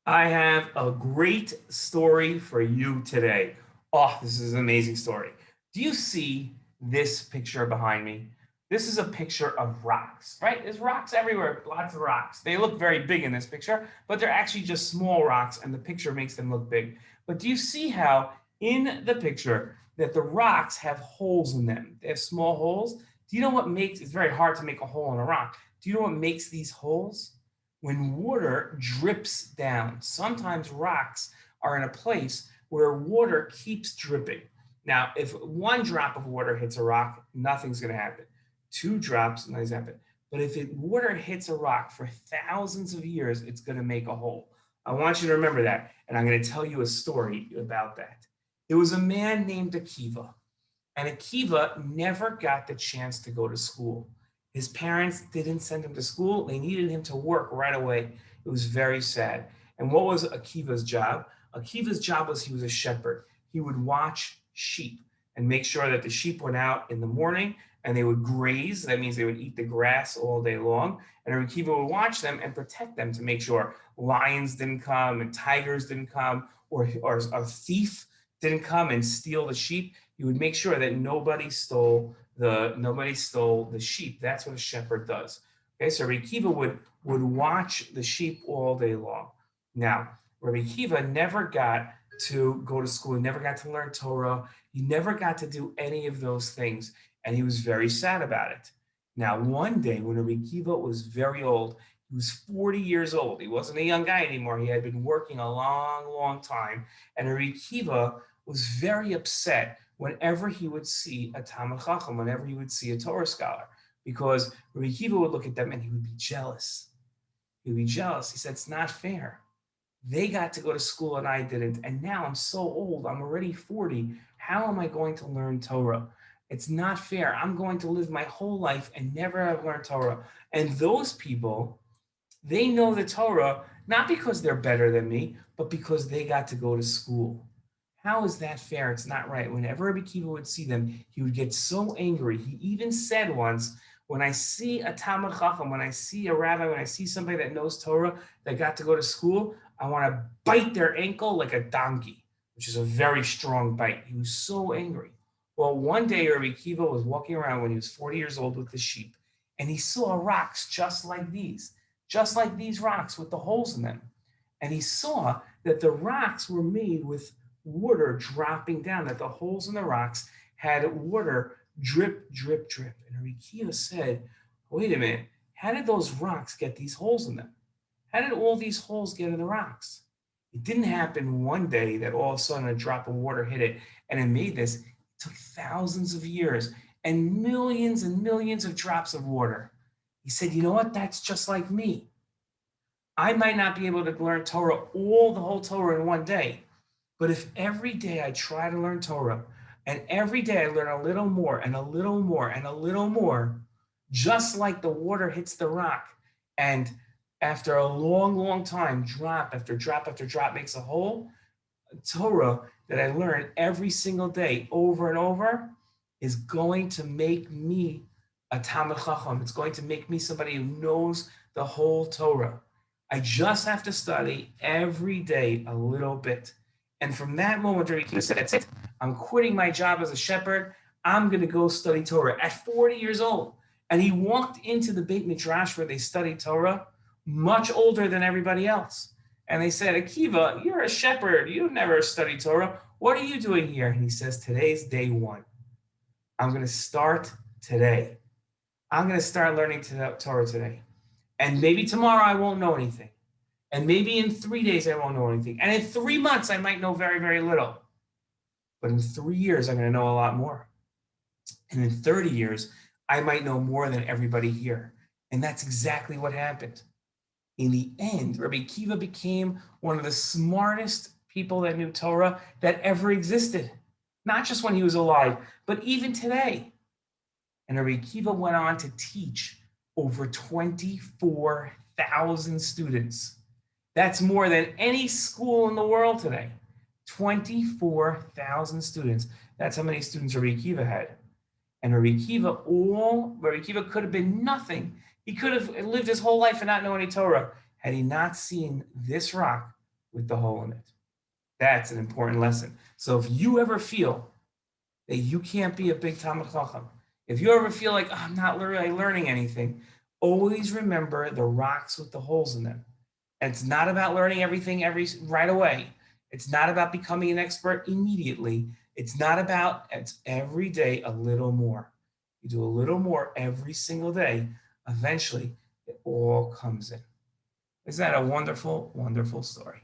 I have a great story for you today. Oh, this is an amazing story. Do you see this picture behind me? This is a picture of rocks, right? There's rocks everywhere, lots of rocks. They look very big in this picture, but they're actually just small rocks, and the picture makes them look big. But do you see how in the picture that the rocks have holes in them? They have small holes. Do you know what makes it's very hard to make a hole in a rock? Do you know what makes these holes? When water drips down. Sometimes rocks are in a place where water keeps dripping. Now, if one drop of water hits a rock, nothing's going to happen. Two drops, nothing's happen. But if water hits a rock for thousands of years, it's going to make a hole. I want you to remember that, and I'm going to tell you a story about that. There was a man named Akiva, and Akiva never got the chance to go to school. His parents didn't send him to school. They needed him to work right away. It was very sad. And what was Akiva's job? Akiva's job was he was a shepherd. He would watch sheep and make sure that the sheep went out in the morning and they would graze. That means they would eat the grass all day long. And Akiva would watch them and protect them to make sure lions didn't come and tigers didn't come or a thief didn't come and steal the sheep. He would make sure that nobody stole the sheep. That's what a shepherd does. Okay, so Rabbi Akiva would watch the sheep all day long. Now, Rabbi Akiva never got to go to school. He never got to learn Torah. He never got to do any of those things, and he was very sad about it. Now, one day when Rabbi Akiva was very old, he was 40 years old. He wasn't a young guy anymore. He had been working a long, long time, and Rabbi Akiva was very upset whenever he would see a Talmid Chacham, whenever he would see a Torah scholar, because Rabbi Akiva would look at them and he would be jealous. He would be jealous. He said, it's not fair. They got to go to school and I didn't. And now I'm so old. I'm already 40. How am I going to learn Torah? It's not fair. I'm going to live my whole life and never have learned Torah. And those people, they know the Torah, not because they're better than me, but because they got to go to school. How is that fair? It's not right. Whenever Rabbi Akiva would see them, he would get so angry. He even said once, when I see a Talmid Chacham, when I see a rabbi, when I see somebody that knows Torah, that got to go to school, I want to bite their ankle like a donkey, which is a very strong bite. He was so angry. Well, one day Rabbi Akiva was walking around when he was 40 years old with the sheep, and he saw rocks just like these rocks with the holes in them. And he saw that the rocks were made with water dropping down, that the holes in the rocks had water drip, drip, drip. And Rabbi Akiva said, wait a minute, how did those rocks get these holes in them? How did all these holes get in the rocks? It didn't happen one day that all of a sudden a drop of water hit it and it made this. It took thousands of years and millions of drops of water. He said, you know what? That's just like me. I might not be able to learn Torah, the whole Torah in one day. But if every day I try to learn Torah, and every day I learn a little more and a little more and a little more, just like the water hits the rock, and after a long, long time, drop after drop after drop makes a hole, Torah that I learn every single day over and over is going to make me a Talmid Chacham. It's going to make me somebody who knows the whole Torah. I just have to study every day a little bit. And from that moment, Rabbi Akiva said, that's it. I'm quitting my job as a shepherd. I'm going to go study Torah at 40 years old. And he walked into the Beit Midrash where they studied Torah, much older than everybody else. And they said, Akiva, you're a shepherd. You never studied Torah. What are you doing here? And he says, today's day one. I'm going to start today. I'm going to start learning Torah today. And maybe tomorrow I won't know anything. And maybe in 3 days I won't know anything. And in 3 months I might know very, very little. But in 3 years I'm going to know a lot more. And in 30 years I might know more than everybody here. And that's exactly what happened. In the end, Rabbi Akiva became one of the smartest people that knew Torah that ever existed. Not just when he was alive, but even today. And Rabbi Akiva went on to teach over 24,000 students. That's more than any school in the world today. 24,000 students. That's how many students Rabbi Akiva had. And Rabbi Akiva could have been nothing. He could have lived his whole life and not know any Torah had he not seen this rock with the hole in it. That's an important lesson. So if you ever feel that you can't be a big Talmid Chacham, if you ever feel like, oh, I'm not really learning anything, always remember the rocks with the holes in them. And it's not about learning everything right away. It's not about becoming an expert immediately. It's not about, it's every day a little more. You do a little more every single day. Eventually, it all comes in. Isn't that a wonderful, wonderful story?